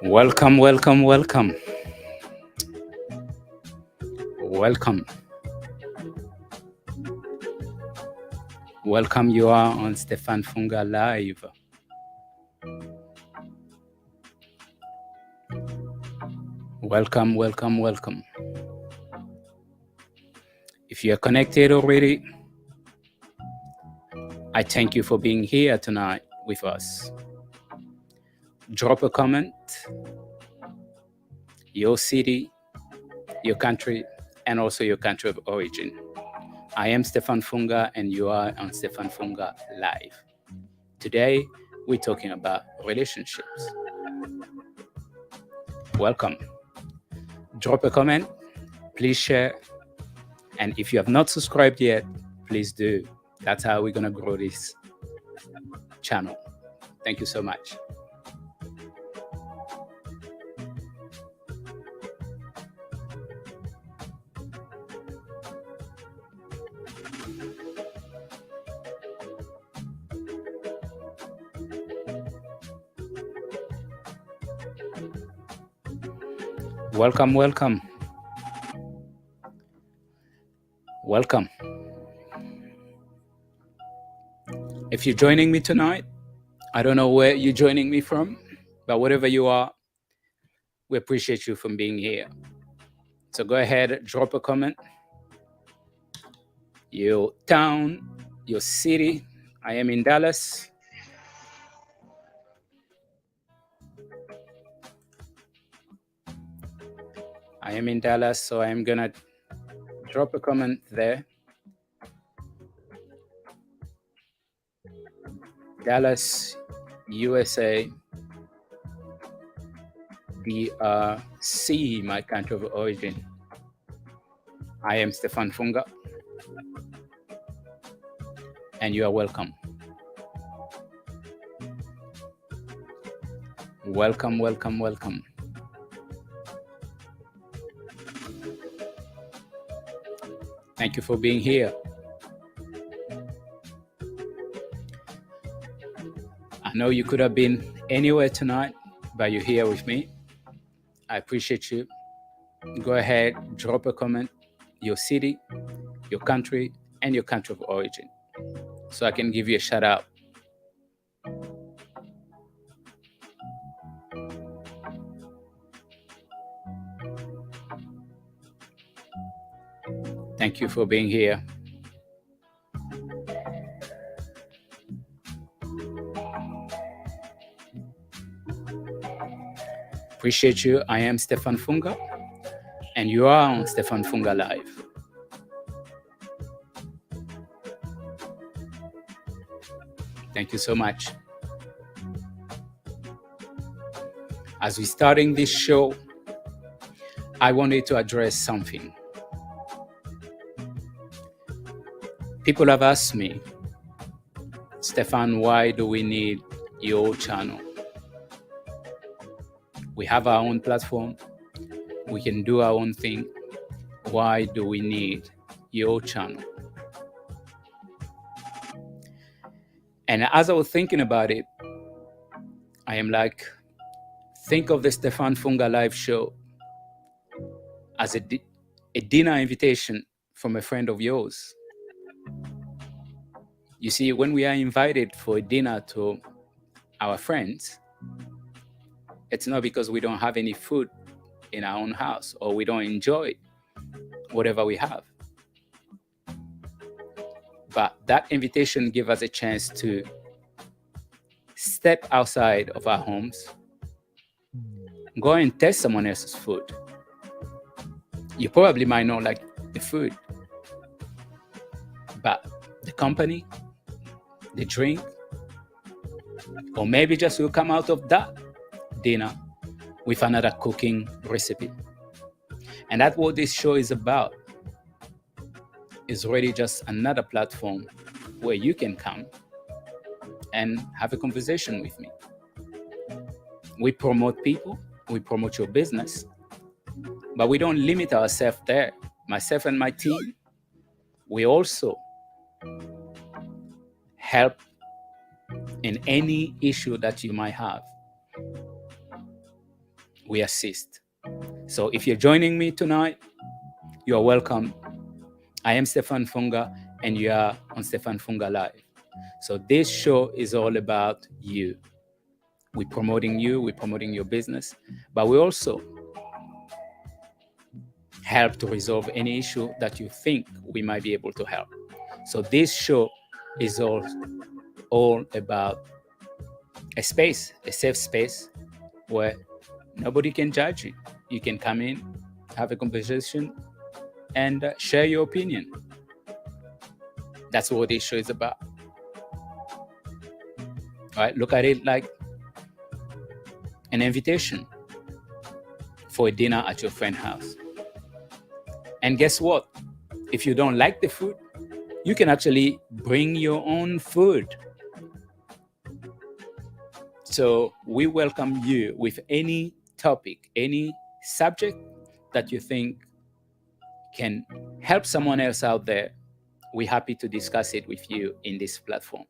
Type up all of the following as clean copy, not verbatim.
Welcome, welcome, welcome. Welcome. Welcome, you are on Stéphane Funga Live. Welcome, welcome, welcome. If you're connected already, I thank you for being here tonight with us. Drop a comment, your city, your country, and also your country of origin. I am Stéphane Funga, and you are on Stéphane Funga Live. Today, we're talking about relationships. Welcome. Drop a comment, please share, and if you have not subscribed yet, please do. That's how we're going to grow this channel. Thank you so much. Welcome, welcome. Welcome. If you're joining me tonight, I don't know where you're joining me from, but wherever you are, we appreciate you from being here. So go ahead, drop a comment. Your town, your city. I am in Dallas. I am in Dallas, so I'm gonna drop a comment there. Dallas, USA, DRC, my country of origin. I am Stéphane Funga, and you are welcome. Welcome, welcome, welcome. Thank you for being here. I know you could have been anywhere tonight, but you're here with me. I appreciate you. Go ahead, drop a comment, your city, your country, and your country of origin, so I can give you a shout out. Thank you for being here. Appreciate you. I am Stéphane Funga, and you are on Stéphane Funga Live. Thank you so much. As we're starting this show, I wanted to address something. People have asked me, Stéphane, why do we need your channel? We have our own platform. We can do our own thing. Why do we need your channel? And as I was thinking about it, I am like, think of the Stéphane Funga Live show as a dinner invitation from a friend of yours. You see, when we are invited for a dinner to our friends, it's not because we don't have any food in our own house or we don't enjoy whatever we have. But that invitation gives us a chance to step outside of our homes, go and taste someone else's food. You probably might not like the food, but the company, the drink, or maybe just will come out of that dinner with another cooking recipe. And that's what this show is about. It's really just another platform where you can come and have a conversation with me. We promote people, we promote your business, but we don't limit ourselves there. Myself and my team, we also help in any issue that you might have. We assist. So if you're joining me tonight, you are welcome. I am Stéphane Funga, and you are on Stéphane Funga Live. So this show is all about you. We're promoting you, we're promoting your business, but we also help to resolve any issue that you think we might be able to help. So this show is all about a space, a safe space where nobody can judge you. You can come in, have a conversation, and share your opinion. That's what this show is about. All right, look at it like an invitation for a dinner at your friend's house. And guess what? If you don't like the food, you can actually bring your own food. So we welcome you with any topic, any subject that you think can help someone else out there. We're happy to discuss it with you in this platform.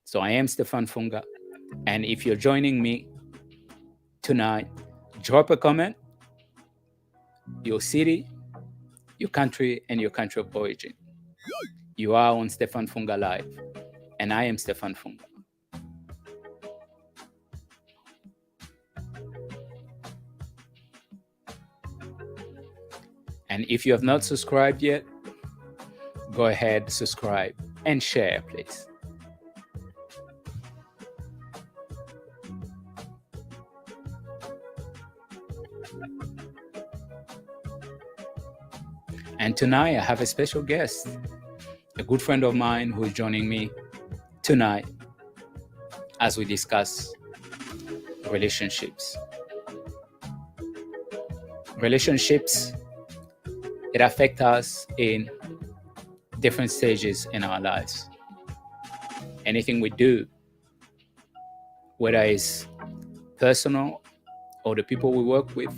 So I am Stéphane Funga, and if you're joining me tonight, drop a comment, your city, your country, and your country of origin. You are on Stéphane Funga Live, and I am Stéphane Funga. And if you have not subscribed yet, go ahead, subscribe, and share, please. And tonight I have a special guest, a good friend of mine who is joining me tonight as we discuss relationships. Relationships, it affects us in different stages in our lives. Anything we do, whether it's personal or the people we work with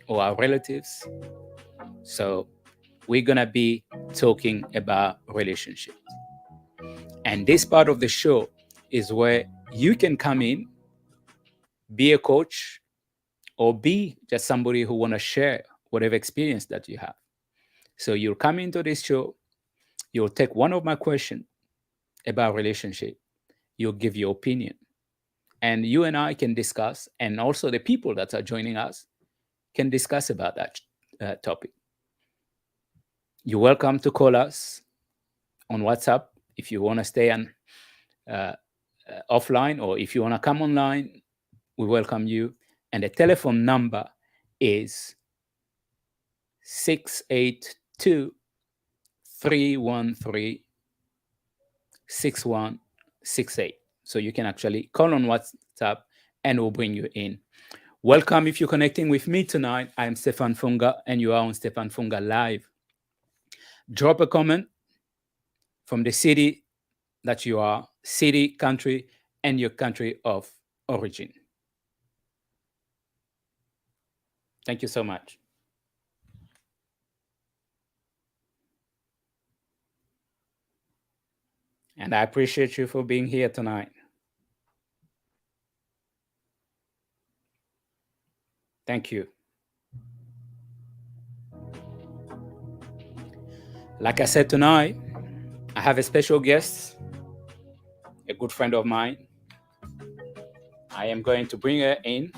or our relatives. So we're going to be talking about relationships. And this part of the show is where you can come in, be a coach, or be just somebody who want to share whatever experience that you have. So you'll come into this show, you'll take one of my questions about relationship, you'll give your opinion, and you and I can discuss, and also the people that are joining us can discuss about that topic. You're welcome to call us on WhatsApp if you want to stay on offline, or if you want to come online, we welcome you. And the telephone number is 682-313-6168. So you can actually call on WhatsApp and we'll bring you in. Welcome if you're connecting with me tonight. I'm Stéphane Funga and you are on Stéphane Funga Live. Drop a comment from the city that you are, city, country, and your country of origin. Thank you so much. And I appreciate you for being here tonight. Thank you. Like I said tonight, I have a special guest, a good friend of mine. I am going to bring her in.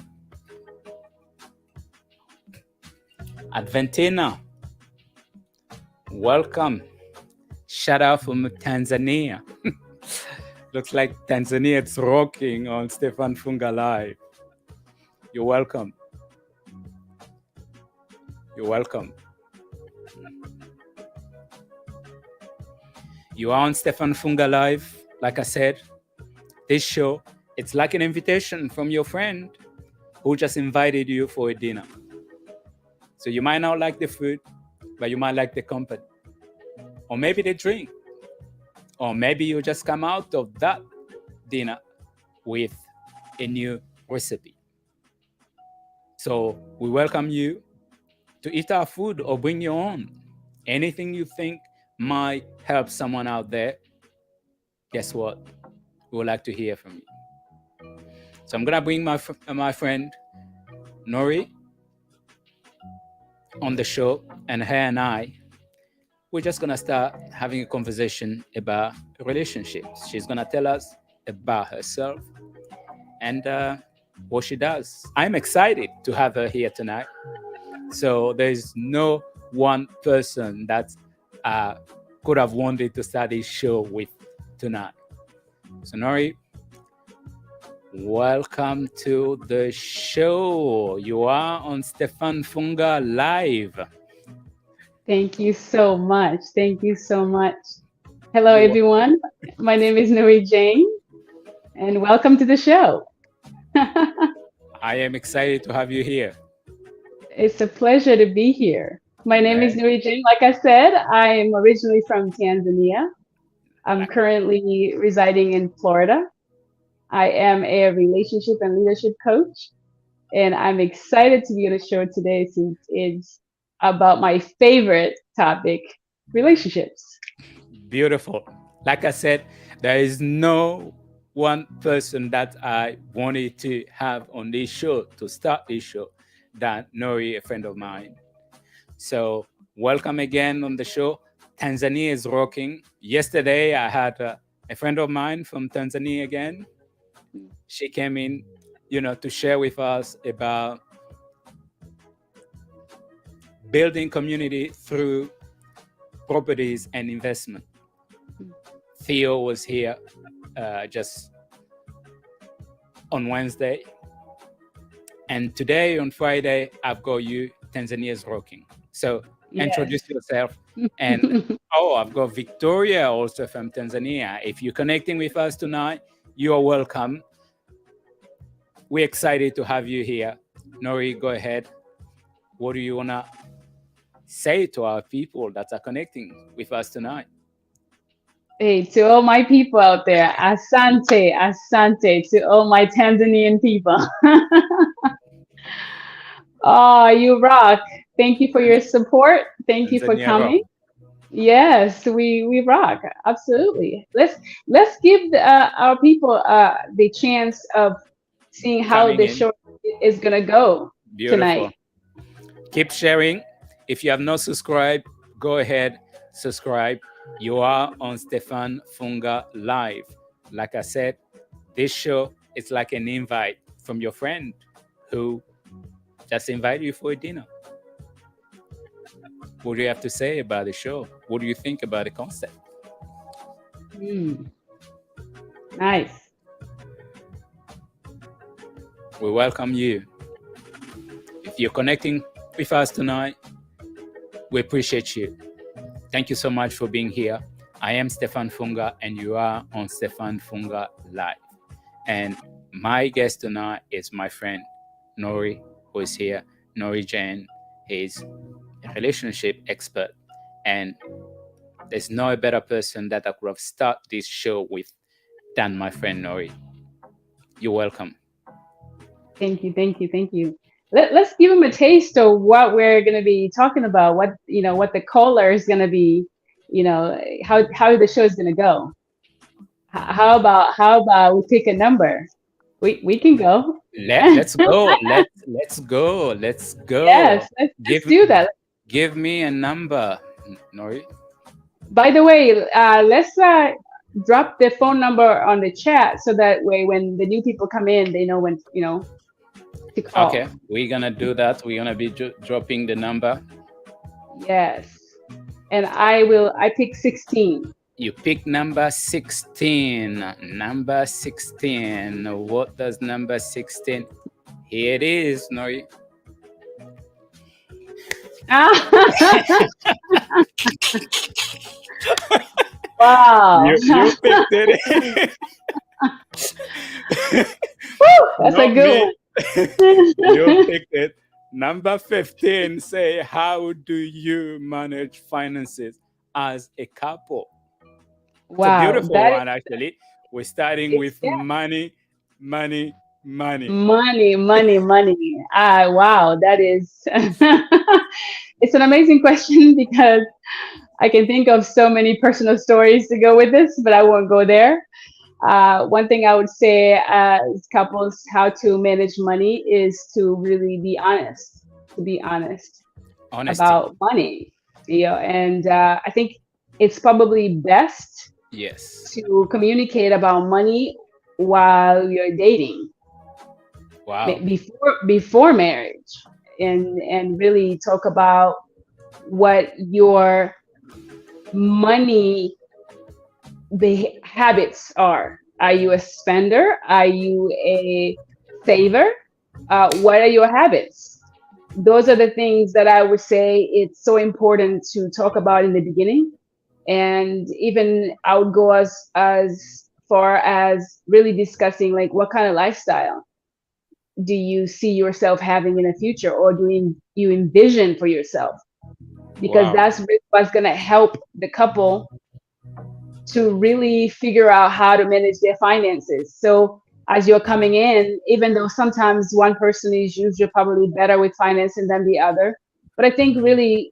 Adventina, welcome. Shout out from Tanzania. Looks like Tanzania is rocking on Stéphane Funga Live. You're welcome. You're welcome. You are on Stéphane Funga Live. Like I said, this show, it's like an invitation from your friend who just invited you for a dinner. So you might not like the food, but you might like the company. Or maybe the drink. Or maybe you just come out of that dinner with a new recipe. So we welcome you to eat our food or bring your own. Anything you think might help someone out there, guess what? We would like to hear from you. So I'm gonna bring my friend Nori on the show, and her and we're just gonna start having a conversation about relationships. She's gonna tell us about herself and what she does. I'm excited to have her here tonight. So there's no one person that could have wanted to start this show with tonight. So Nori, welcome to the show. You are on Stéphane Funga Live. Thank you so much. Thank you so much. Hello, everyone. My name is Nuri Jane, and welcome to the show. I am excited to have you here. It's a pleasure to be here. My name is Nuri Jane. Like I said, I'm originally from Tanzania. I'm currently residing in Florida. I am a relationship and leadership coach, and I'm excited to be on the show today since it's about my favorite topic, relationships. Beautiful. Like I said, there is no one person that I wanted to have on this show, to start this show, than Nori, a friend of mine. So welcome again on the show. Tanzania is rocking. Yesterday, I had a friend of mine from Tanzania again. She came in, to share with us about building community through properties and investment. Theo was here just on Wednesday. And today, on Friday, I've got you, Tanzania's rocking. So introduce yourself. And I've got Victoria also from Tanzania. If you're connecting with us tonight, you are welcome. We're excited to have you here. Nori, go ahead. What do you want to say to our people that are connecting with us tonight? Hey, to all my people out there, asante, asante, to all my Tanzanian people. Oh, you rock. Thank you for your support. Thank you for coming. Yes, we rock. Absolutely. Let's give our people the chance of seeing how the show is gonna go tonight. Keep sharing. If you have not subscribed, go ahead, subscribe. You are on Stéphane Funga Live. Like I said, this show is like an invite from your friend who just invited you for a dinner. What do you have to say about the show? What do you think about the concept? Nice. We welcome you. If you're connecting with us tonight, we appreciate you. Thank you so much for being here. I am Stéphane Funga, and you are on Stéphane Funga Live. And my guest tonight is my friend Nori, who is here. Nori Jane is a relationship expert, and there's no better person that I could have started this show with than my friend Nori. You're welcome. Thank you, thank you, thank you. Let's give them a taste of what we're going to be talking about. What the caller is going to be. How the show is going to go. How about we pick a number? We can go. Let's go. Let's go. Let's go. Yes, let's do that. Give me a number, Nori. By the way, let's drop the phone number on the chat so that way when the new people come in, they know when to call. Okay, we're gonna do that. We're gonna be dropping the number. Yes, and I pick 16. You pick number 16. Number 16. What does number 16? Here it is, Nori. Wow. You picked it. Woo, that's a good one. You picked it. Number 15. Say, how do you manage finances as a couple? Wow. It's a beautiful one, actually. We're starting with money. Wow, that is it's an amazing question because I can think of so many personal stories to go with this, but I won't go there. One thing I would say as couples, how to manage money is to really be honest, to be honest Honesty. about money. And I think it's probably best Yes. to communicate about money while you're dating, Wow. before marriage, and really talk about what your money habits are. Are you a spender? Are you a saver? What are your habits? Those are the things that I would say it's so important to talk about in the beginning. And even I would go as far as really discussing like what kind of lifestyle do you see yourself having in the future, or do you envision for yourself? Because Wow. that's really what's going to help the couple to really figure out how to manage their finances. So as you're coming in, even though sometimes one person is usually probably better with financing than the other, but I think really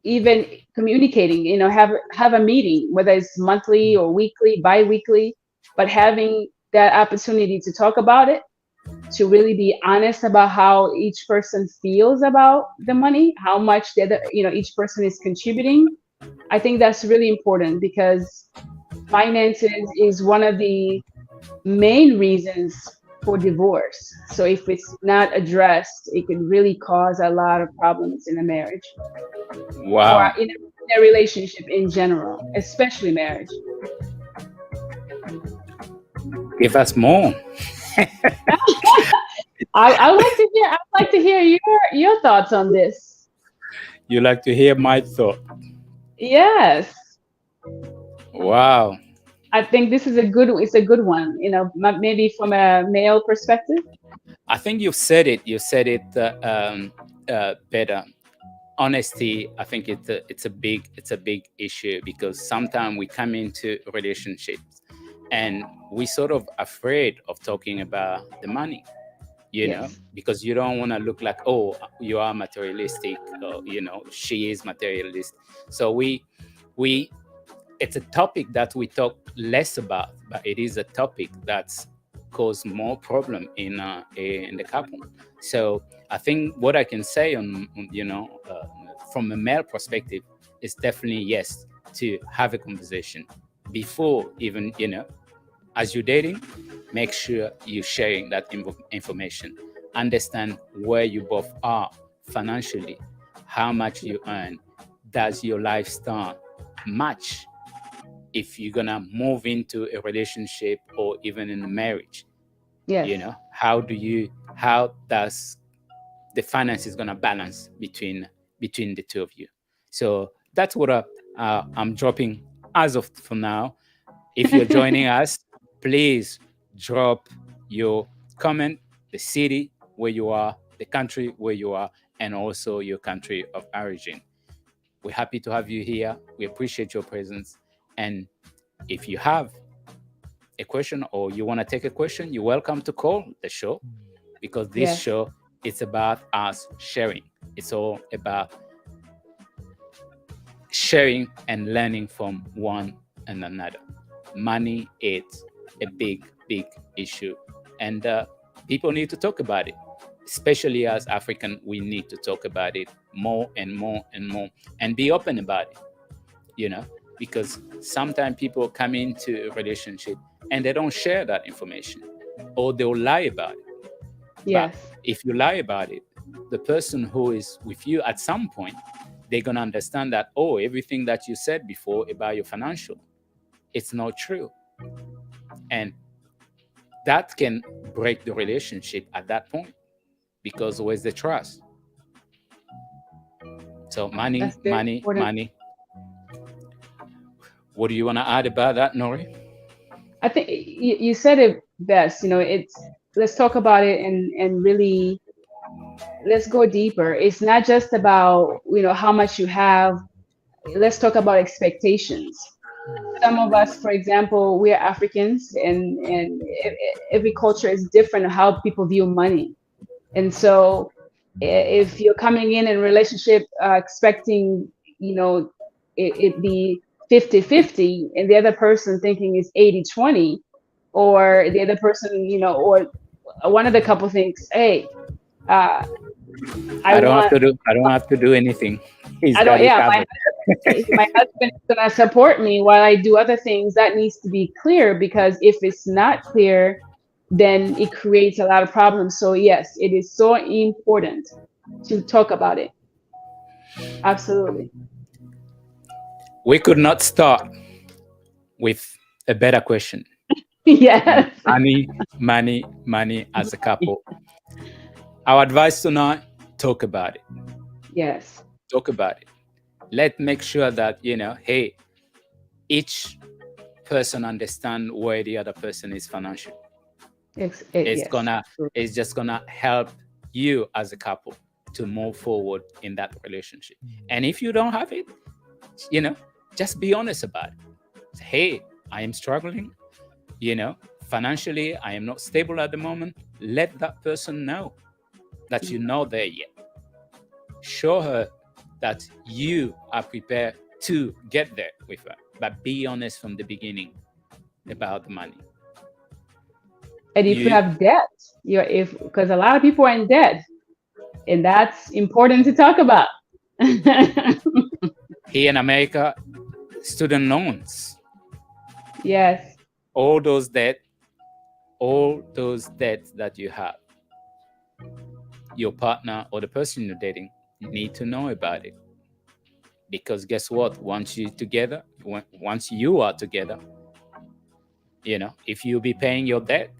even communicating, have a meeting, whether it's monthly or weekly, bi-weekly, but having that opportunity to talk about it, to really be honest about how each person feels about the money, how much each person is contributing. I think that's really important because finances is one of the main reasons for divorce. So if it's not addressed, it can really cause a lot of problems in a marriage, or Wow. in a relationship in general, especially marriage. Give us more. I'd like to hear your thoughts on this. You like to hear my thought? Yes, Wow. I think this is it's a good one. Maybe from a male perspective. I think you've said it. You said it better. Honesty. I think it's a big issue because sometimes we come into relationships and we sort of afraid of talking about the money. Yes, Because you don't want to look like, oh, you are materialistic, or she is materialist. So we it's a topic that we talk less about, but it is a topic that's caused more problem in the couple. So I think what I can say from a male perspective is definitely yes, to have a conversation before even as you're dating. Make sure you're sharing that information. Understand where you both are financially, how much you earn, does your lifestyle match if you're gonna move into a relationship or even in a marriage. yes. How does the finances gonna balance between the two of you? So that's what I'm dropping as of for now. If you're joining us, please drop your comment, the city where you are, the country where you are, and also your country of origin. We're happy to have you here. We appreciate your presence. And if you have a question or you want to take a question, you're welcome to call the show, because this Yes. show it's about us sharing. It's all about sharing and learning from one and another. Money is a big issue, and people need to talk about it. Especially as African, we need to talk about it more and more and more, and be open about it. You know, because sometimes people come into a relationship and they don't share that information, or they'll lie about it. But Yes. if you lie about it, the person who is with you at some point, they're gonna understand that, oh, everything that you said before about your financial, it's not true. And that can break the relationship at that point, because where's the trust? So money, That's very money, important. money. What do you want to add about that, Nori? I think you said it best. Let's talk about it, and really let's go deeper. It's not just about, how much you have. Let's talk about expectations. Some of us, for example, we are Africans, and every culture is different on how people view money. And so if you're coming in a relationship expecting, it be 50-50, and the other person thinking it's 80-20, or the other person, or one of the couple thinks, hey, I don't have to do anything. He's I got don't, it yeah, covered. my husband is going to support me while I do other things. That needs to be clear, because if it's not clear, then it creates a lot of problems. So yes, it is so important to talk about it. Absolutely. We could not start with a better question. Yes. Money as a couple. Our advice tonight, talk about it. Yes. Talk about it. Let's make sure that, hey, each person understand where the other person is financially. It's just gonna help you as a couple to move forward in that relationship. And if you don't have it, just be honest about it. Hey, I am struggling, financially, I am not stable at the moment. Let that person know that you're not there yet. Show her that you are prepared to get there with her, but be honest from the beginning about the money. And if you have debt, because a lot of people are in debt, and that's important to talk about. Here in America, student loans. Yes. All those debts that you have, your partner or the person you're dating need to know about it. Because guess what? Once you are together, if you'll be paying your debt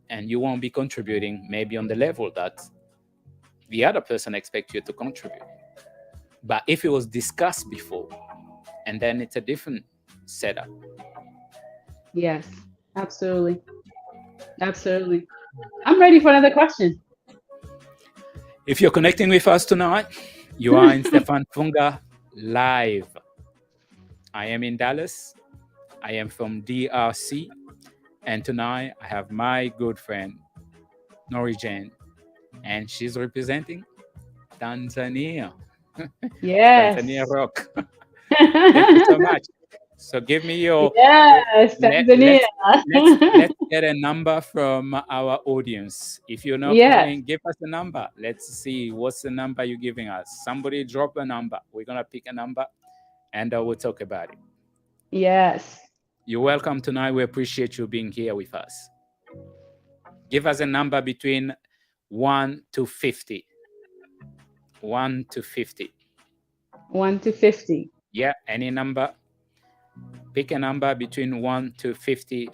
and you won't be contributing maybe on the level that the other person expects you to contribute. But if it was discussed before, and then it's a different setup. Yes, absolutely. Absolutely. I'm ready for another question. If you're connecting with us tonight, you are in Stéphane Funga Live. I am in Dallas. I am from DRC. And tonight I have my good friend, Nori Jane, and she's representing Tanzania. Yes. Tanzania rock. Thank you so much. So give me your... Yes, Tanzania. Let's get a number from our audience. If you're not calling, give us a number. Let's see what's the number you're giving us. Somebody drop a number. We're going to pick a number and we'll talk about it. Yes. You're welcome tonight. We appreciate you being here with us. Give us a number between 1 to 50. 1 to 50. 1 to 50. Yeah, any number. Pick a number between 1 to 50.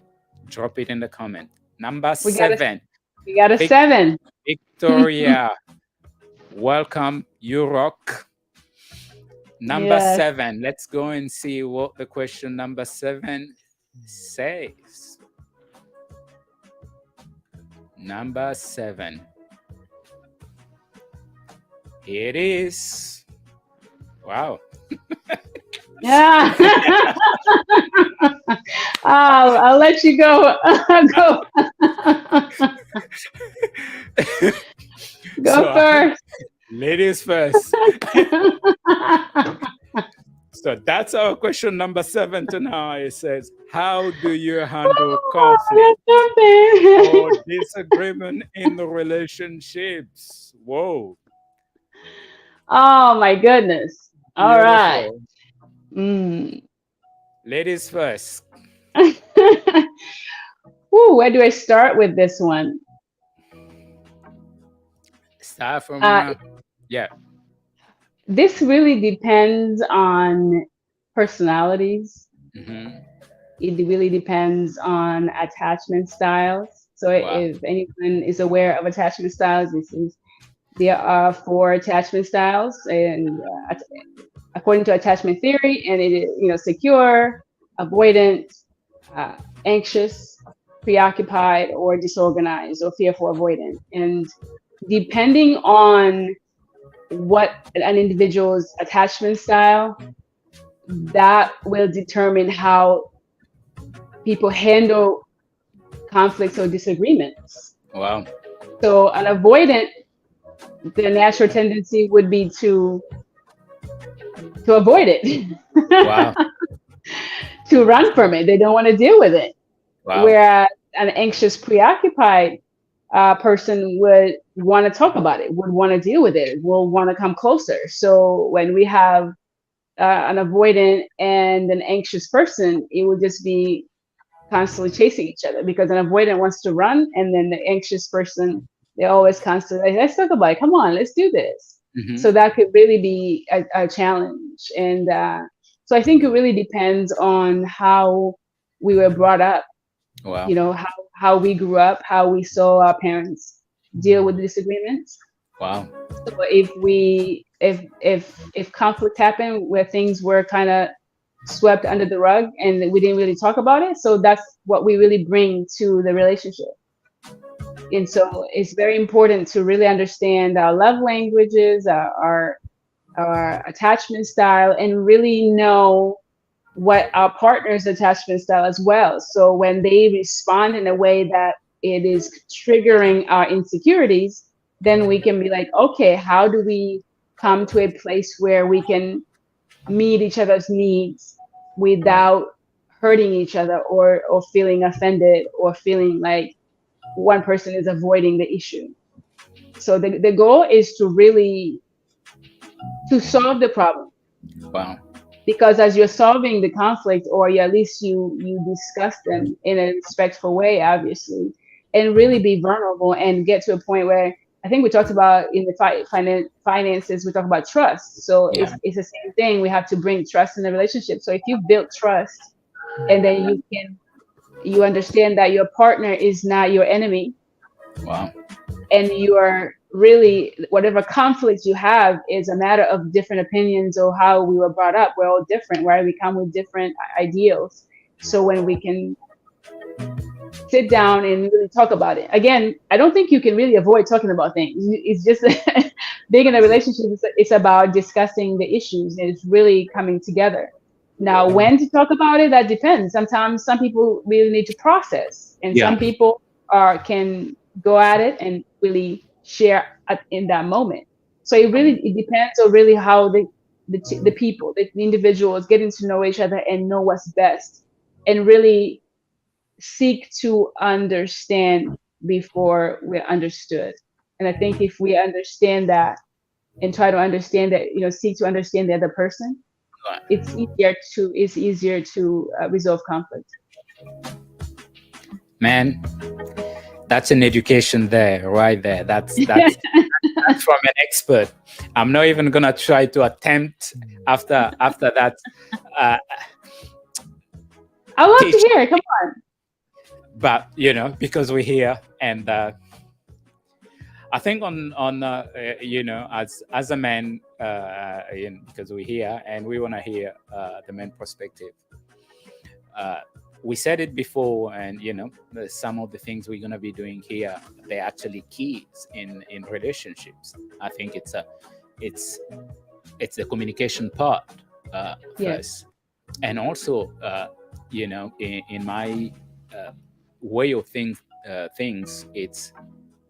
Drop it in the comment. Number 7. We got a 7. Victoria. Welcome. You rock. Number 7. Let's go and see what the question number 7 says. Number 7. Here it is. Wow. Yeah. I'll let you go. Go first. Ladies first. So that's our question number 7 tonight. It says, how do you handle conflict or disagreement in the relationships? Whoa. Oh my goodness. All Beautiful. Right. Ladies first. Ooh, where do I start with this one? Start from This really depends on personalities. Mm-hmm. It really depends on attachment styles. So if anyone is aware of attachment styles, there are 4 attachment styles, and according to attachment theory, and it is secure, avoidant, anxious, preoccupied, or disorganized, or fearful avoidant. And depending on what an individual's attachment style, that will determine how people handle conflicts or disagreements. Wow. So an avoidant, the natural tendency would be to avoid it. Wow. To run from it. They don't want to deal with it. Wow. Whereas an anxious, preoccupied person would want to talk about it, would want to deal with it, will want to come closer. So when we have an avoidant and an anxious person, it would just be constantly chasing each other, because an avoidant wants to run, and then the anxious person, they're always constantly like, let's talk about it. Come on, let's do this. Mm-hmm. So that could really be a challenge. And so I think it really depends on how we were brought up, Wow. you know, how we grew up, how we saw our parents deal with disagreements. Wow. So if conflict happened where things were kind of swept under the rug and we didn't really talk about it, so that's what we really bring to the relationship. And so it's very important to really understand our love languages, our attachment style, and really know what our partner's attachment style as well. So when they respond in a way that it is triggering our insecurities, then we can be like, okay, how do we come to a place where we can meet each other's needs without hurting each other, or feeling offended, or feeling like one person is avoiding the issue. So the goal is to really to solve the problem, Wow. because as you're solving the conflict, or at least you discuss them in a respectful way, obviously, and really be vulnerable and get to a point where, I think we talked about in the finances, we talk about trust. So Yeah. it's the same thing. We have to bring trust in the relationship. So if you've built trust, and then you understand that your partner is not your enemy, Wow. and you are really, whatever conflict you have is a matter of different opinions, or how we were brought up. We're all different, right? We come with different ideals. So when we can sit down and really talk about it, again, I don't think you can really avoid talking about things. It's just being in a relationship, it's about discussing the issues, and it's really coming together. Now, when to talk about it, that depends. Sometimes some people really need to process, and Yeah. some people can go at it and really share in that moment. So it depends on really how the people, the individuals, getting to know each other and know what's best, and really seek to understand before we're understood. And I think if we understand that, and try to understand that, seek to understand the other person, it's easier to resolve conflict. Man, that's an education there, right there. That's from an expert. I'm not even gonna try to attempt after that. Uh, I love to teach, hear it. Come on. but because we're here, and I think as a man, because we're here and we want to hear the man perspective. We said it before, and some of the things we're gonna be doing here, they're actually keys in relationships. I think it's the communication part first, and also in my way of things, it's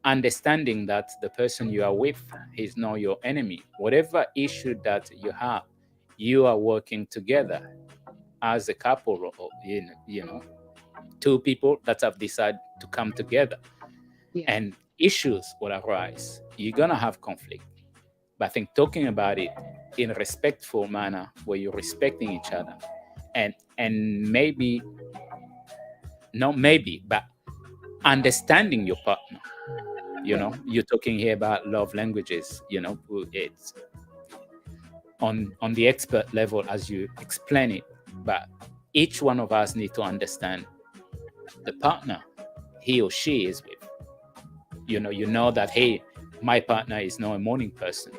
understanding that the person you are with is not your enemy. Whatever issue that you are working together as a couple, or two people that have decided to come together, and issues will arise. You're gonna have conflict, but I think talking about it in a respectful manner, where you're respecting each other, and maybe not maybe, but understanding your partner. You're talking here about love languages. It's on the expert level as you explain it, but each one of us need to understand the partner he or she is with. That, hey, my partner is not a morning person.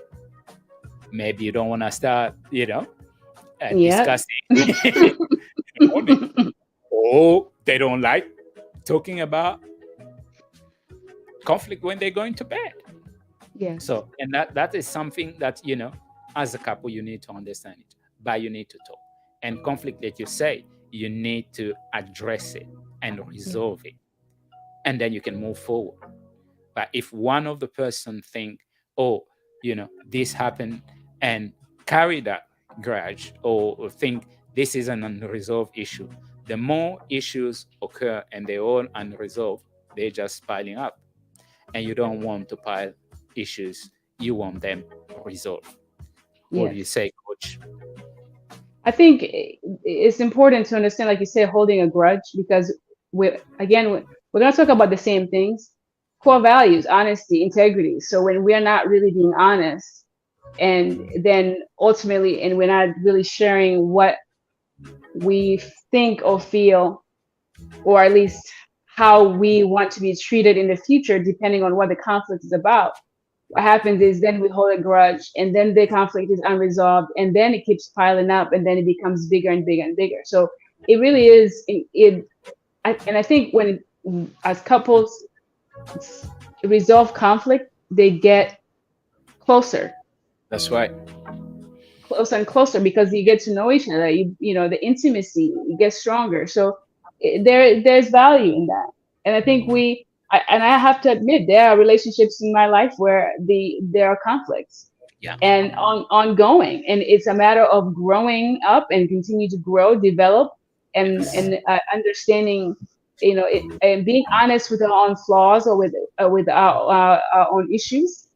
Maybe you don't want to start discussing in the morning, or they don't like talking about conflict when they're going to bed. So, and that is something that as a couple, you need to understand it, but you need to talk. And conflict that you say, you need to address it and resolve it, and then you can move forward. But if one of the person think, oh, this happened, and carry that grudge, or think this is an unresolved issue, the more issues occur and they're all unresolved, they're just piling up. And you don't want to pile issues, you want them resolved. What do you Yes. say, Coach? I think it's important to understand, like you said, holding a grudge, because we're going to talk about the same things: core values, honesty, integrity. So when we're not really being honest, and then ultimately, and we're not really sharing what we think or feel, or at least how we want to be treated in the future, depending on what the conflict is about, what happens is then we hold a grudge, and then the conflict is unresolved, and then it keeps piling up, and then it becomes bigger and bigger and bigger. So it really is and I think when, as couples resolve conflict, they get closer, That's right. closer and closer, because you get to know each other. You know, the intimacy gets stronger. So there's value in that. And I think and I have to admit, there are relationships in my life where there are conflicts Yeah. and ongoing, and it's a matter of growing up and continue to grow, develop, and Yes. understanding, and being honest with our own flaws, or with our own issues,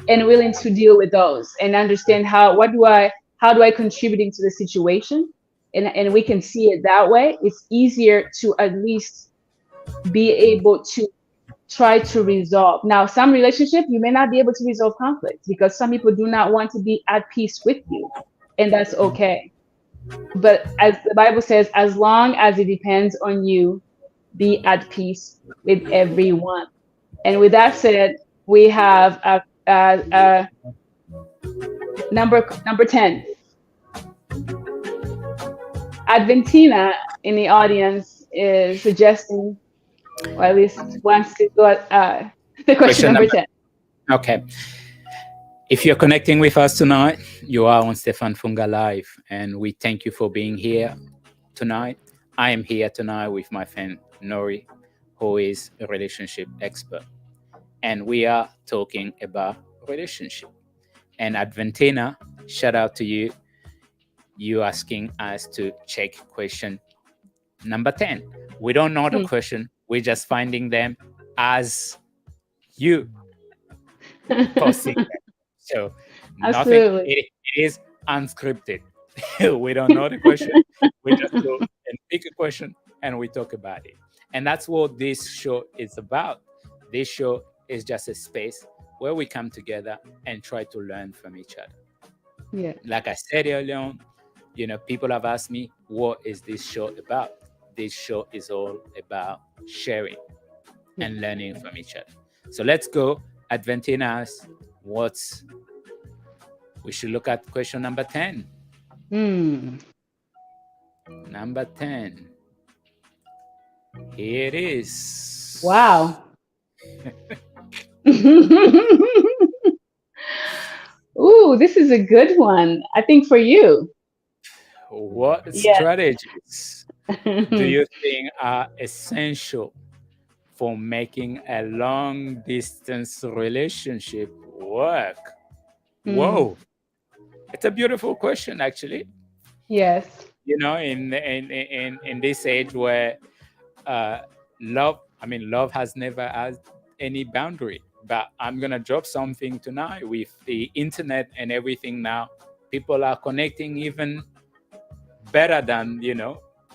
and willing to deal with those, and understand how do I contribute into the situation, and we can see it that way. It's easier to at least be able to try to resolve. Now, some relationship, you may not be able to resolve conflicts, because some people do not want to be at peace with you, and that's okay. But as the Bible says, as long as it depends on you, be at peace with everyone. And with that said, we have a number 10. Adventina in the audience is suggesting, or at least wants to go the question Question number number. 10. Okay. If you're connecting with us tonight, you are on Stéphane Funga Live, and we thank you for being here tonight. I am here tonight with my friend Nori, who is a relationship expert, and we are talking about relationship. And Adventina, shout out to you. You asking us to check question number 10. We don't know the Hmm. question. We're just finding them as you posting them. So nothing, Absolutely. it is unscripted. We don't know the question. We just go and pick a question and we talk about it. And that's what this show is about. This show is just a space where we come together and try to learn from each other. Yeah. Like I said earlier on, people have asked me, what is this show about? This show is all about sharing and learning from each other. So let's go. Adventinas, we should look at question number 10. Hmm. Number 10. Here it is. Wow. Ooh, this is a good one. I think for you. What Yes. strategies do you think are essential for making a long distance relationship work? Hmm. Whoa, it's a beautiful question, actually. Yes. In this age where uh, love has never had any boundary. But I'm gonna drop something tonight with the internet and everything now. People are connecting even better than it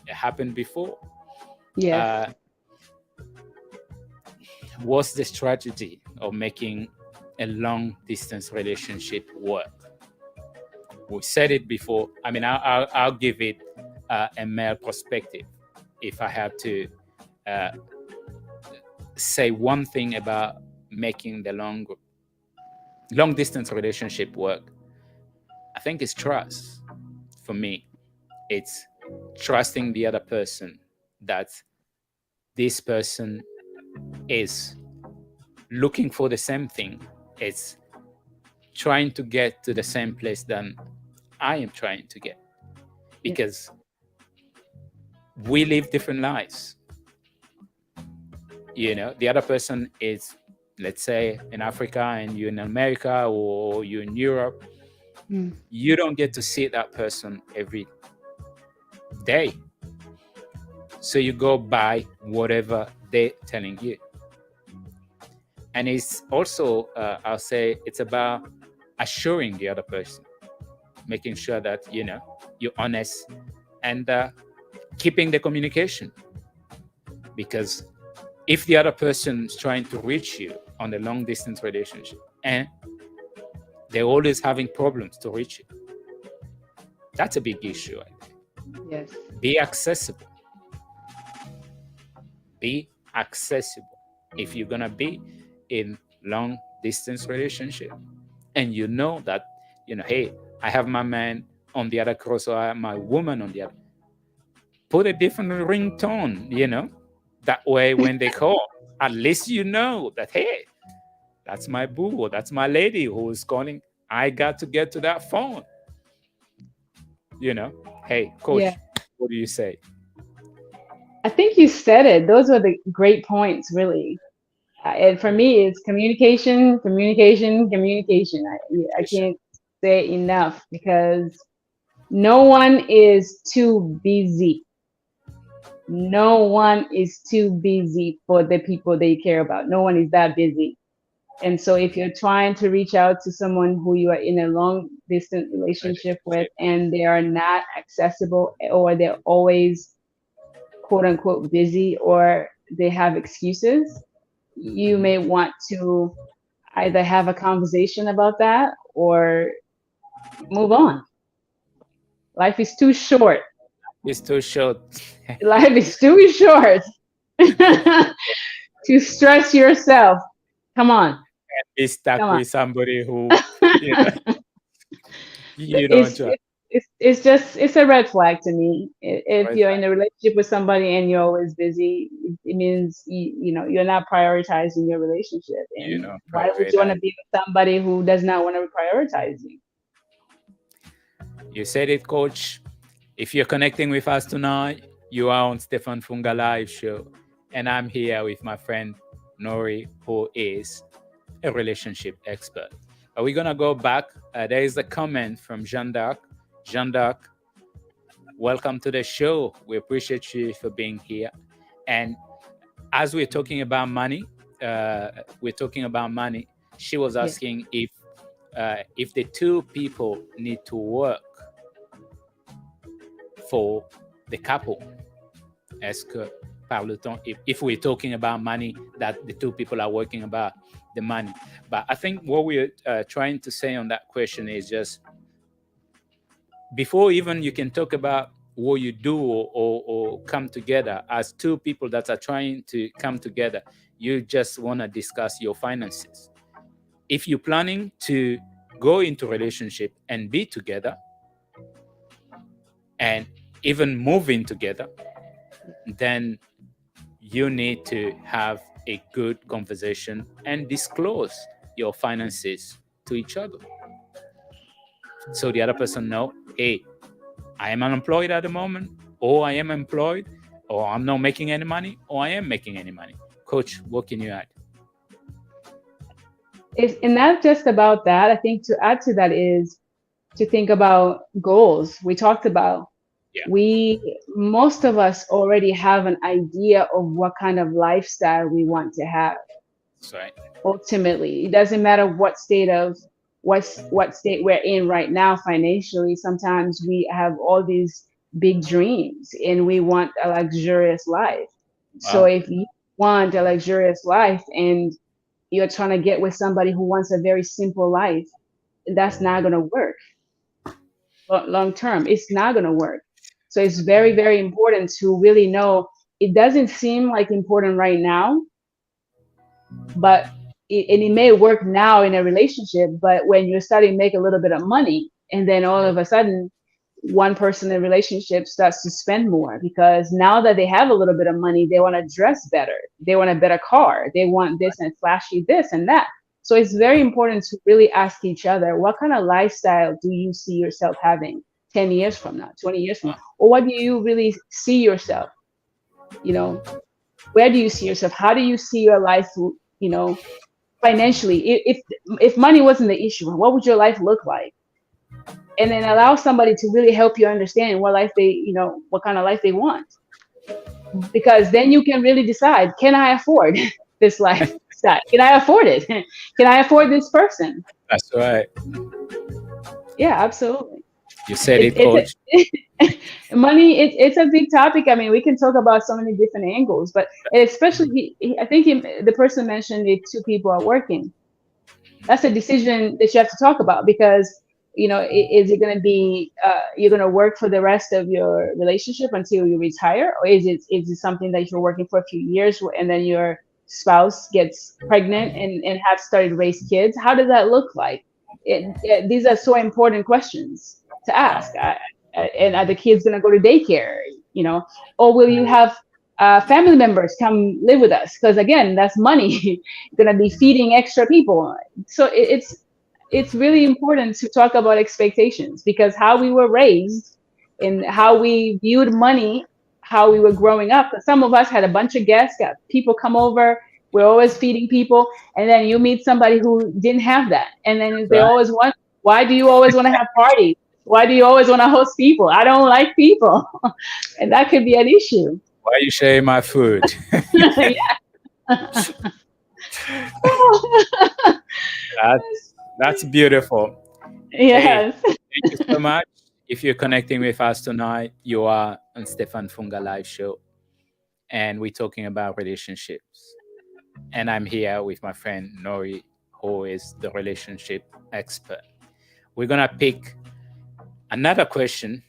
happened before. Yes. Uh, what's the strategy of making a long distance relationship work? We said it before. I mean, I'll give it a male perspective. If I have to uh, say one thing about making the long distance relationship work, I think it's trust. For me, it's trusting the other person, that this person is looking for the same thing. It's trying to get to the same place than I am trying to get, Yeah. because we live different lives. The other person is, let's say, in Africa and you're in America, or you're in Europe. Hmm. You don't get to see that person every day. So you go by whatever they're telling you. And it's also, I'll say, it's about assuring the other person, making sure that, you're honest and keeping the communication. Because if the other person is trying to reach you on a long distance relationship and they're always having problems to reach you, that's a big issue. Yes. Be accessible. Be accessible. If you're gonna be in long distance relationship and you know that, hey, I have my man on the other coast or I have my woman on the other, put a different ringtone, that way when they call, at least you know that, hey, that's my boo or that's my lady who is calling. I got to get to that phone. Hey, coach, Yeah. what do you say? I think you said it. Those are the great points, really. And for me, it's communication, communication, communication. I can't say it enough because no one is too busy. No one is too busy for the people they care about. No one is that busy. And so if you're trying to reach out to someone who you are in a long distance relationship with and they are not accessible or they're always quote unquote busy or they have excuses, you may want to either have a conversation about that or move on. Life is too short. It's too short. Life is too short to stress yourself. Come on. Be stuck Come on. with somebody who you don't trust. It's a red flag to me. If you're in a relationship with somebody and you're always busy, it means you're not prioritizing your relationship. And why would you want to be with somebody who does not want to prioritize you? You said it, coach. If you're connecting with us tonight, you are on Stéphane Funga Live show, and I'm here with my friend Nori, who is a relationship expert. We're gonna go back. There is a comment from Jean d'Arc. Jean d'Arc, welcome to the show. We appreciate you for being here. And as we're talking about money, she was asking if the two people need to work for the couple. Est-ce que parle-t-on, if we're talking about money, that the two people are working about the money? But I think what we're trying to say on that question is just before even you can talk about what you do or come together as two people that are trying to come together, you just want to discuss your finances. If you're planning to go into a relationship and be together and even move in together, then you need to have a good conversation and disclose your finances to each other. So the other person know, hey, I am unemployed at the moment, or I am employed, or I'm not making any money, or I am making any money. Coach, what can you add? It's not just about that. I think to add to that is to think about goals. We talked about most of us already have an idea of what kind of lifestyle we want to have. That's right. Ultimately, it doesn't matter what state we're in right now financially. Sometimes we have all these big dreams and we want a luxurious life. Wow. So if you want a luxurious life and you're trying to get with somebody who wants a very simple life, that's not going to work long term. It's not going to work. So it's very, very important to really know. It doesn't seem like important right now, but it may work now in a relationship, but when you're starting to make a little bit of money and then all of a sudden one person in a relationship starts to spend more because now that they have a little bit of money, they want to dress better. They want a better car. They want this and flashy this and that. So it's very important to really ask each other, what kind of lifestyle do you see yourself having 10 years from now, 20 years from now? Or what do you really see yourself? Where do you see yourself? How do you see your life, financially? If money wasn't the issue, what would your life look like? And then allow somebody to really help you understand what life what kind of life they want. because then you can really decide, can I afford this lifestyle? Can I afford it? Can I afford this person? That's right. Yeah, absolutely. You said It, it, it's coach. money. It's a big topic. I mean, we can talk about so many different angles, but especially, I think the person mentioned it. Two people are working. That's a decision that you have to talk about, because is it going to be you're going to work for the rest of your relationship until you retire, or is it something that you're working for a few years and then your spouse gets pregnant and have started to raise kids? How does that look like? These are so important questions to Wow. ask. And are the kids going to go to daycare, or will you have family members come live with us? Because again, that's money. Going to be feeding extra people. So it's really important to talk about expectations, because how we were raised and how we viewed money, how we were growing up. Because some of us had a bunch of guests, got people come over. We're always feeding people, and then you meet somebody who didn't have that, and then they Right. always want. Why do you always want to have parties? Why do you always want to host people? I don't like people, and that could be an issue. Why you share my food? That's beautiful. Hey, Yes. thank you so much. If you're connecting with us tonight, you are on Stéphane Funga Live Show, and we're talking about relationships. And I'm here with my friend Nori, who is the relationship expert. We're gonna pick another question.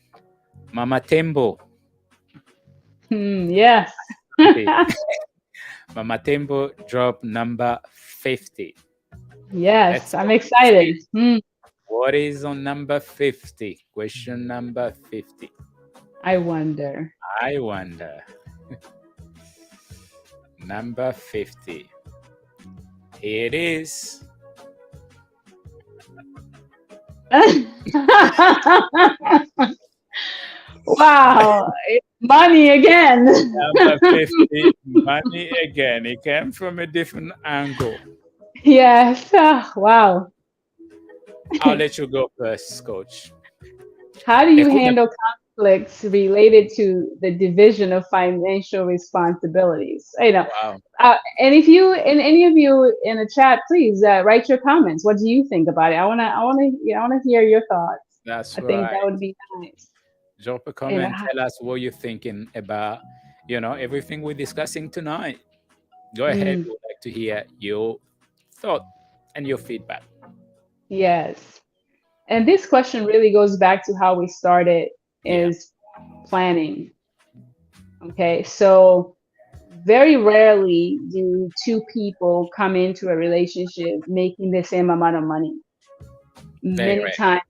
Mama Tembo. Yes. Mama Tembo drop number 50. Yes, Let's I'm go and excited. see what is on number 50. Question number 50. I wonder. I wonder. Number 50. Here it is. Wow, it's money again. Number 50, money again. It came from a different angle. Yes. Wow. I'll let you go first, coach. How do They you could have, handle conflicts related to the division of financial responsibilities? wow, And if you and any of you in the chat, please write your comments. What do you think about it? I wanna hear your thoughts. that's I think that right. would be nice. Drop a You know, comment, tell us what you're thinking about, everything we're discussing tonight. Go ahead. mm, We'd like to hear your thought and your feedback. yes. And this question really goes back to how we started, Yeah, is planning. Okay, so very rarely do two people come into a relationship making the same amount of money. very Many right. times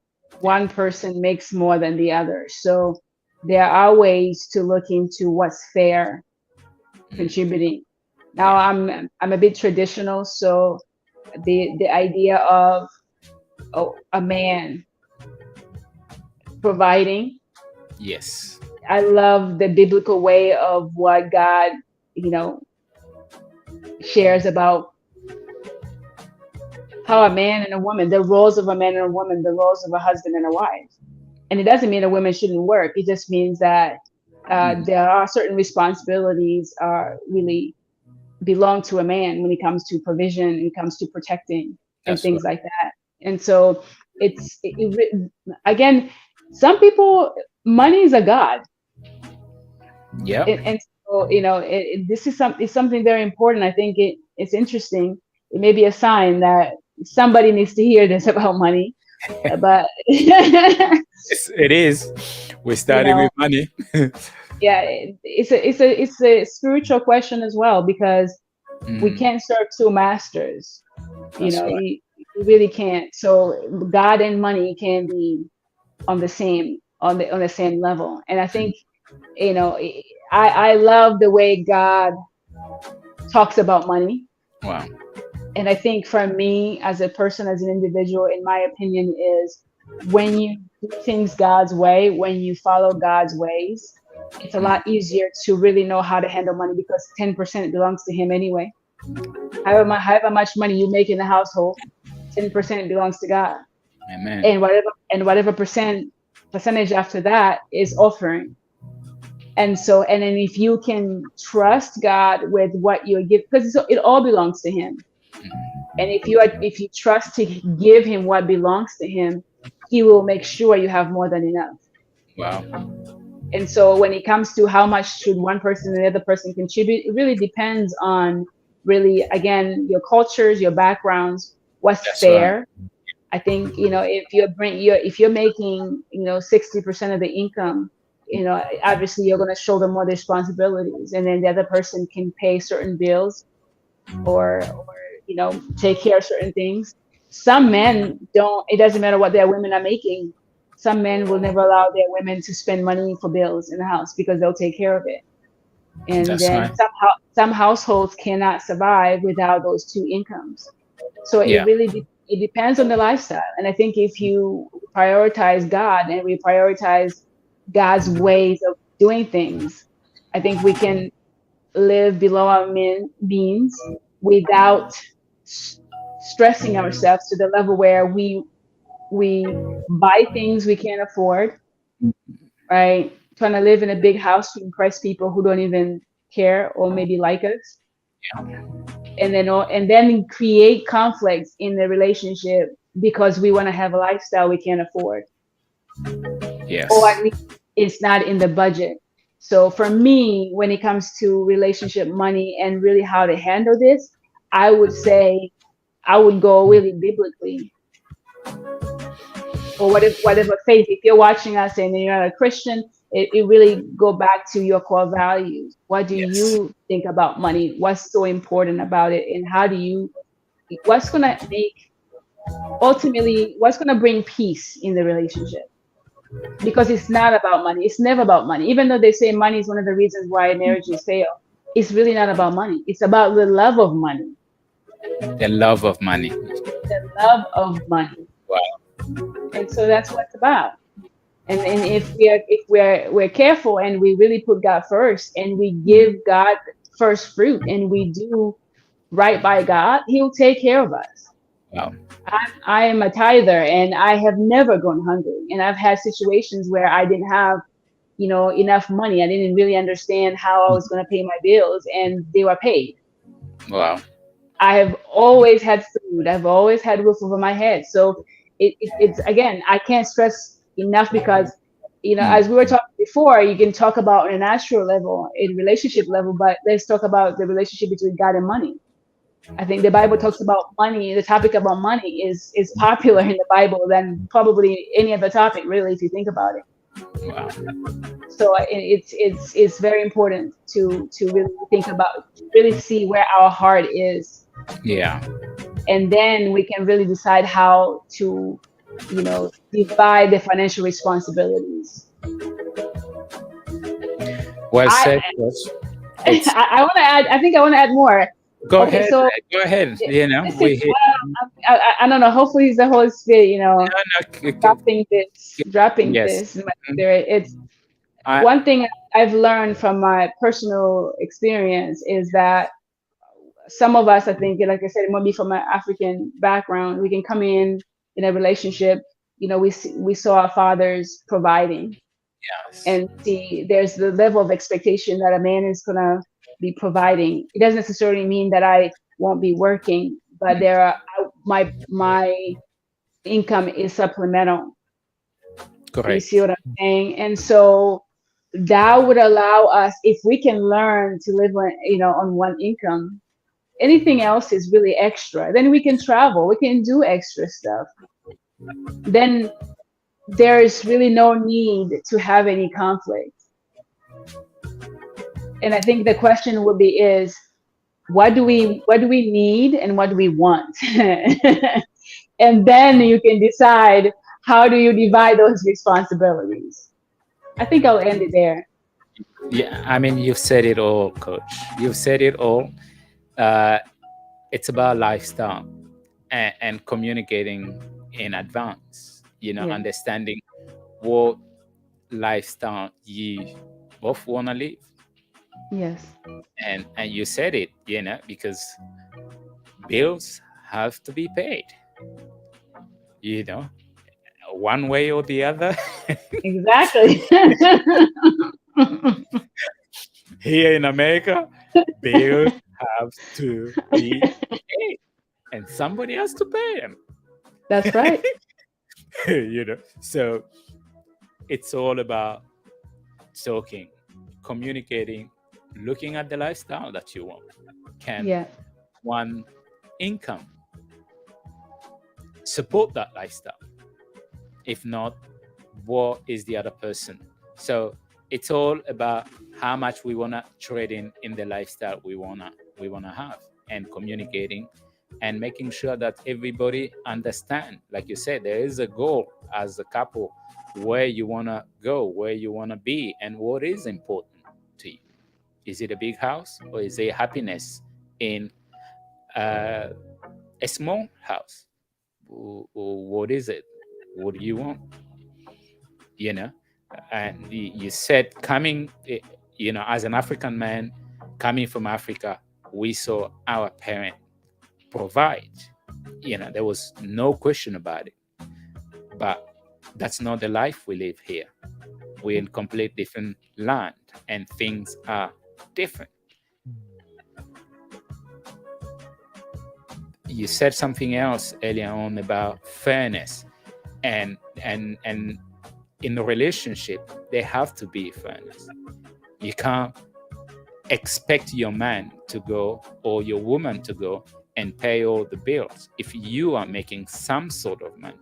one person makes more than the other. So there are ways to look into what's fair contributing. Now Yeah, I'm a bit traditional, so the idea of a man providing, yes. I love the biblical way of what God, you know, shares about how a man and a woman, the roles of a man and a woman, the roles of a husband and a wife. And it doesn't mean a woman shouldn't work. It just means that Mhm. there are certain responsibilities really belong to a man when it comes to provision, when it comes to protecting and That's things right. like that. And so again, some people, money is a god. Yep. And so this is it's something very important. I think it's interesting. It may be a sign that somebody needs to hear this about money, but It is. We're you starting know with money. yeah, it's a spiritual question as well, because we Mhm. can't serve two masters. That's right. You really can't. So God and money can be on the same level. And I think you know I love the way God talks about money. Wow. And I think for me as a person, as an individual, in my opinion, is when you do things God's way, when you follow God's ways, it's a Mhm. lot easier to really know how to handle money, because 10% belongs to Him anyway. However much money you make in the household, 10% belongs to God. Amen. And whatever percentage after that is offering. And so, and then if you can trust God with what you give, because it all belongs to Him. And if you trust to give Him what belongs to Him, He will make sure you have more than enough. Wow. And so when it comes to how much should one person and the other person contribute, it really depends on, really, again, your cultures, your backgrounds, what's That's right. fair. I think, if you're making, 60% of the income, obviously you're going to shoulder more responsibilities, and then the other person can pay certain bills, or take care of certain things. Some men don't. It doesn't matter what their women are making. Some men will never allow their women to spend money for bills in the house because they'll take care of it. And That's then right. some households cannot survive without those two incomes. So Yeah. it depends on the lifestyle. And I think if you prioritize God and we prioritize God's ways of doing things, I think we can live below our means without stressing ourselves to the level where we buy things we can't afford, right? Trying to live in a big house to impress people who don't even care or maybe like us, and then create conflicts in the relationship because we want to have a lifestyle we can't afford, or Yes. at least it's not in the budget. So for me, when it comes to relationship money and really how to handle this, I would say I would go really biblically, or whatever faith. If you're watching us and you're not a Christian, it really go back to your core values. What do Yes. you think about money? What's so important about it? And what's going to make, ultimately, what's going to bring peace in the relationship? Because it's not about money. It's never about money. Even though they say money is one of the reasons why marriages fail, it's really not about money. It's about the love of money. The love of money. The love of money. Wow. And so that's what it's about. And if we're careful and we really put God first and we give God first fruit and we do right by God, He'll take care of us. Wow. I am a tither and I have never gone hungry. And I've had situations where I didn't have, enough money. I didn't really understand how I was going to pay my bills, and they were paid. Wow. I have always had food. I've always had a roof over my head. So it's, again, I can't stress enough, because, as we were talking before, you can talk about on a natural level, in relationship level, but let's talk about the relationship between God and money. I think the Bible talks about money. The topic about money is popular in the Bible than probably any other topic, really, if you think about it. Wow. So it's very important to really think about, really see where our heart is, Yeah. and then we can really decide how to, divide the financial responsibilities. Well I said, Coach. It's I want to add. I think I want to add more. go Okay, ahead. so Go ahead. this is, We hit. I don't know. Hopefully, it's the Holy Spirit, No, no. dropping Yes. this in my spirit. It's I. one thing I've learned from my personal experience is that some of us, I think, like I said, it might be from an African background, we can come in a relationship. We saw our fathers providing, Yes. and see there's the level of expectation that a man is gonna be providing. It doesn't necessarily mean that I won't be working, but my income is supplemental. You see Correct. what I'm saying? And so that would allow us, if we can learn to live on one income, anything else is really extra. Then we can travel, we can do extra stuff. Then there's really no need to have any conflict. And I think the question would be is, what do we need and what do we want? And then you can decide, how do you divide those responsibilities? I think I'll end it there. Yeah. I mean, you've said it all, Coach. You've said it all. Uh, it's about lifestyle and communicating in advance. Yeah. Understanding what lifestyle you both want to live, Yes. and you said it. Because bills have to be paid. You know, one way or the other. Exactly. Here in America, bills have to be paid, and somebody has to pay them. That's right. So it's all about talking, communicating, looking at the lifestyle that you want. Can Yeah. one income support that lifestyle? If not, what is the other person? So it's all about how much we wanna trade in the lifestyle we wanna have, and communicating and making sure that everybody understand. Like you said, there is a goal as a couple, where you wanna go, where you wanna be, and what is important to you. Is it a big house, or is it happiness in uh, a small house? Or what is it? What do you want? You know, and you said coming, as an African man coming from Africa, we saw our parent provide. There was no question about it. But that's not the life we live here. We're in complete different land, and things are different. You said something else earlier on about fairness, and in a relationship there have to be fairness. You can't expect your man to go, or your woman to go and pay all the bills if you are making some sort of money.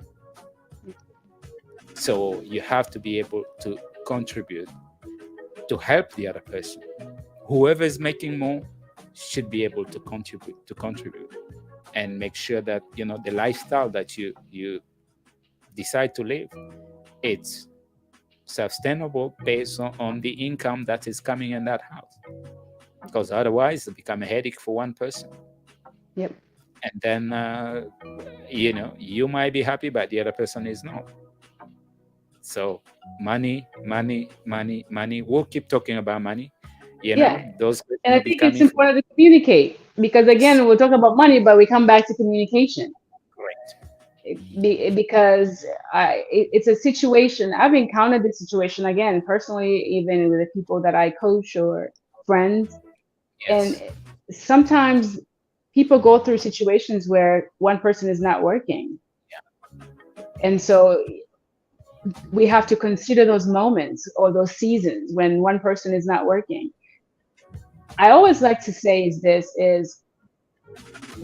So you have to be able to contribute to help the other person. Whoever is making more should be able to contribute and make sure that the lifestyle that you decide to live, it's sustainable based on the income that is coming in that house. Because otherwise it become a headache for one person. Yep. And then you might be happy, but the other person is not. So money, money, money, money. We'll keep talking about money. Yeah. Those And will I be think it's coming from. important to communicate, because again, we'll talk about money, but we come back to communication. Correct. Because it's a situation. I've encountered this situation again personally, even with the people that I coach or friends. Yes. And sometimes people go through situations where one person is not working. And so we have to consider those moments or those seasons when one person is not working. I always like to say is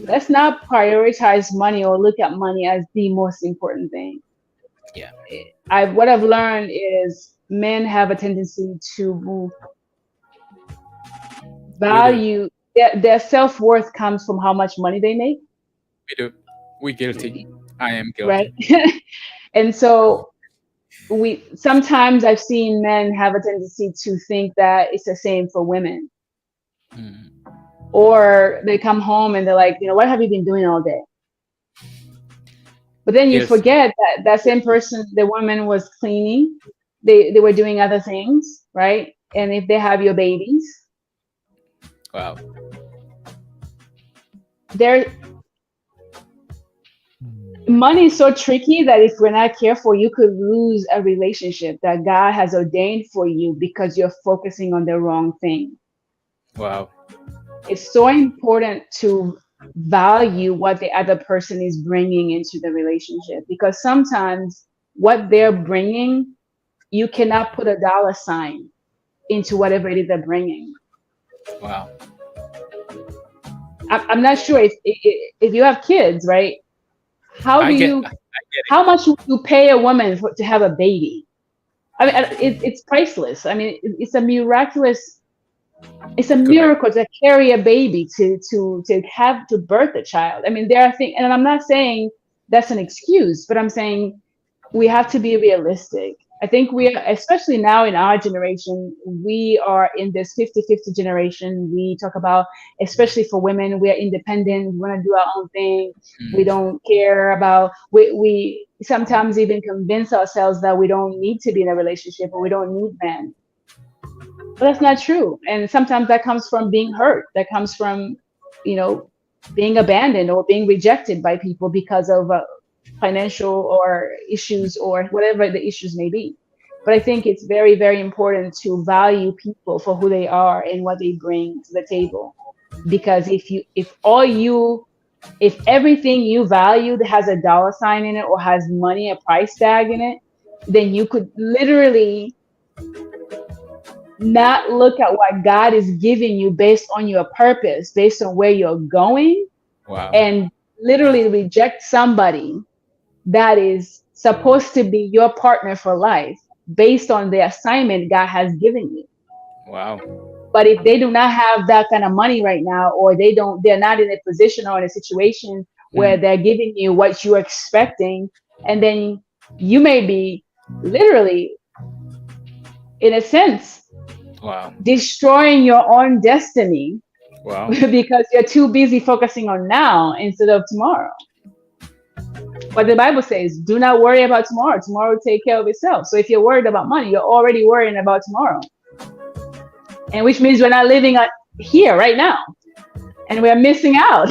let's not prioritize money or look at money as the most important thing. Yeah. What I've learned is men have a tendency to We do. value their self-worth comes from how much money they make, We do. We're guilty. I am right? guilty. And so we sometimes I've seen men have a tendency to think that it's the same for women. Mm. Or they come home and they're like, what have you been doing all day? But then you Guilty. forget that that same person, the woman was cleaning, they were doing other things, right? And if they have your babies, Wow. there money is so tricky that if we're not careful, you could lose a relationship that God has ordained for you because you're focusing on the wrong thing. Wow. It's so important to value what the other person is bringing into the relationship, because sometimes what they're bringing, you cannot put a dollar sign into whatever it is they're bringing. Wow. I'm not sure if you have kids, right? How I do get you, I get how it. much would you pay a woman to have a baby? I mean, it's priceless. I mean, it's a miraculous. It's a Correct. miracle to carry a baby, to have to birth a child. I mean, there are things, and I'm not saying that's an excuse, but I'm saying we have to be realistic. I think we are, especially now in our generation, we are in this 50-50 generation. We talk about, especially for women, we are independent. We want to do our own thing. We Mm. don't care about, we sometimes even convince ourselves that we don't need to be in a relationship or we don't need men. But that's not true. And sometimes that comes from being hurt. That comes from, you know, being abandoned or being rejected by people because of financial or issues or whatever the issues may be. But I think it's very, very important to value people for who they are and what they bring to the table. Because if everything you valued has a dollar sign in it or has money, a price tag in it, then you could literally not look at what God is giving you based on your purpose, based on where you're going, Wow. and literally reject somebody that is supposed to be your partner for life based on the assignment God has given you. Wow. But if they do not have that kind of money right now, or they're not in a position or in a situation where they're giving you what you're expecting, and then you may be literally, in a sense, Wow. destroying your own destiny Wow. because you're too busy focusing on now instead of tomorrow. But the Bible says, do not worry about tomorrow. Tomorrow will take care of itself. So if you're worried about money, you're already worrying about tomorrow. And which means we're not living here right now. And we're missing out.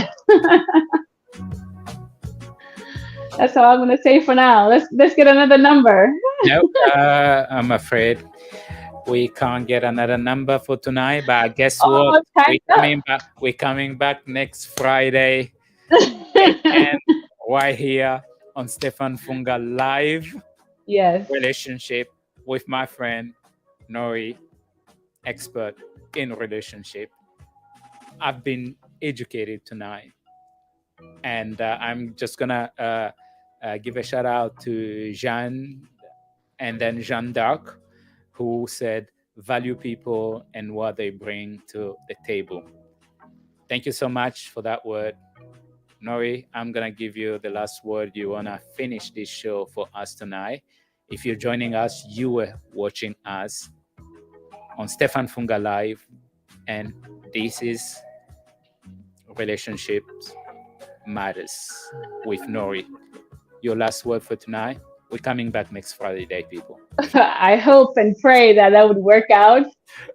That's all I'm going to say for now. Let's get another number. No, I'm afraid we can't get another number for tonight. But guess what? We're coming back next Friday. And right here on Stéphane Funga Live. Yes. Relationship with my friend Nori, expert in relationship. I've been educated tonight, and I'm just gonna give a shout out to Jeanne and then Jeanne d'Arc, who said value people and what they bring to the table. Thank you so much for that word. Nori, I'm going to give you the last word. You want to finish this show for us tonight. If you're joining us, you were watching us on Stéphane Funga Live, and this is Relationships Matters with Nori. Your last word for tonight. We're coming back next Friday, people. I hope and pray that would work out.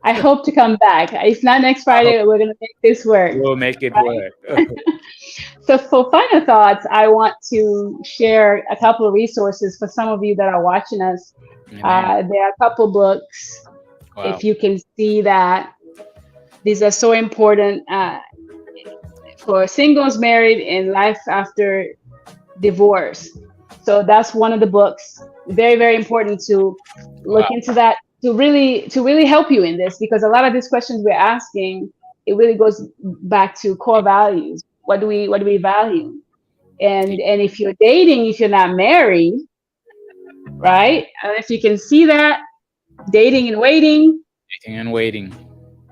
I hope to come back. If not next Friday, we're going to make this work. We'll make it work. So for final thoughts, I want to share a couple of resources for some of you that are watching us. There are a couple books. Wow. If you can see that, these are so important for singles, married, and life after divorce. So that's one of the books. Very, very important to look into that, to really help you in this, because a lot of these questions we're asking, it really goes back to core values. What do we value? And if you're dating, if you're not married, right? If you can see that, dating and waiting. Dating and waiting.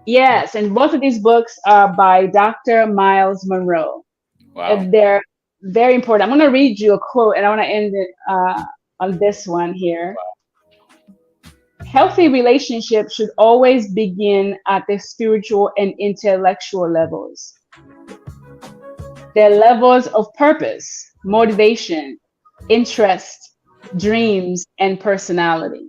Yes, and both of these books are by Dr. Miles Monroe. Wow. And they're very important. I'm going to read you a quote, and I want to end it on this one here. Wow. Healthy relationships should always begin at the spiritual and intellectual levels. Their levels of purpose, motivation, interest, dreams, and personality.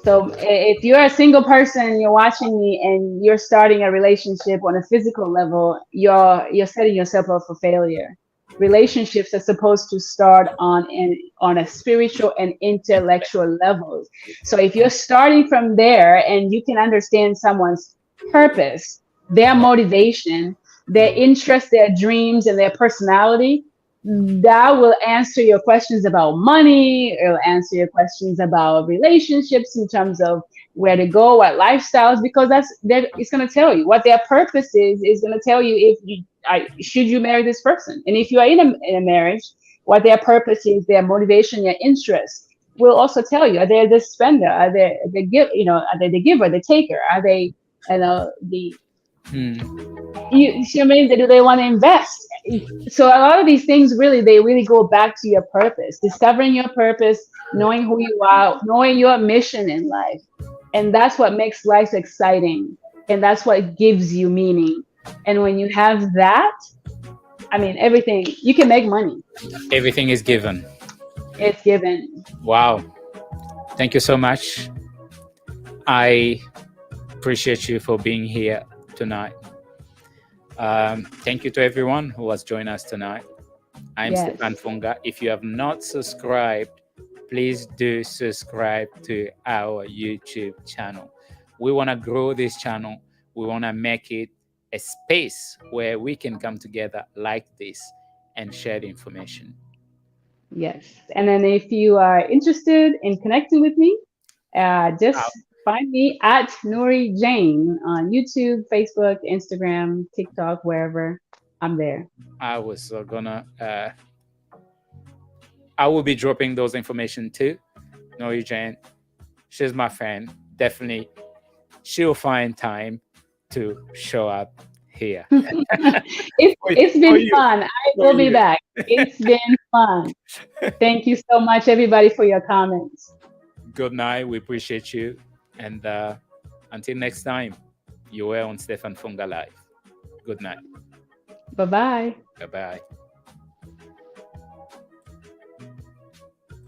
So if you're a single person and you're watching me and you're starting a relationship on a physical level, you're setting yourself up for failure. Relationships are supposed to start on a spiritual and intellectual level. So if you're starting from there and you can understand someone's purpose, their motivation, their interests, their dreams, and their personality, that will answer your questions about money. It'll answer your questions about relationships in terms of where to go, what lifestyles, because it's going to tell you what their purpose is going to tell you should you marry this person. And if you are in a marriage, what their purpose is, their motivation, their interest will also tell you. Are they the spender? Are they the give? Are they the giver, the taker? Are they you see what I mean? Do they want to invest? So a lot of these things really go back to your purpose, discovering your purpose, knowing who you are, knowing your mission in life. And that's what makes life exciting. And that's what gives you meaning. And when you have that, I mean, everything, you can make money. Everything is given. It's given. Wow. Thank you so much. I appreciate you for being here tonight. Thank you to everyone who has joined us tonight. I'm Stéphane Funga. If you have not subscribed please do subscribe to our YouTube channel. We want to grow this channel. We want to make it a space where we can come together like this and share the information. Yes. And then if you are interested in connecting with me, just find me at Nuri Jane on YouTube, Facebook, Instagram, TikTok, wherever. I'm there. I was gonna I will be dropping those information too. Nuri Jane, she's my friend. Definitely she'll find time to show up here. It's been fun. I will be back. It's been fun. Thank you so much, everybody, for your comments. Good night. We appreciate you. And until next time, you were on Stéphane Funga Live. Good night. Bye-bye. Bye-bye.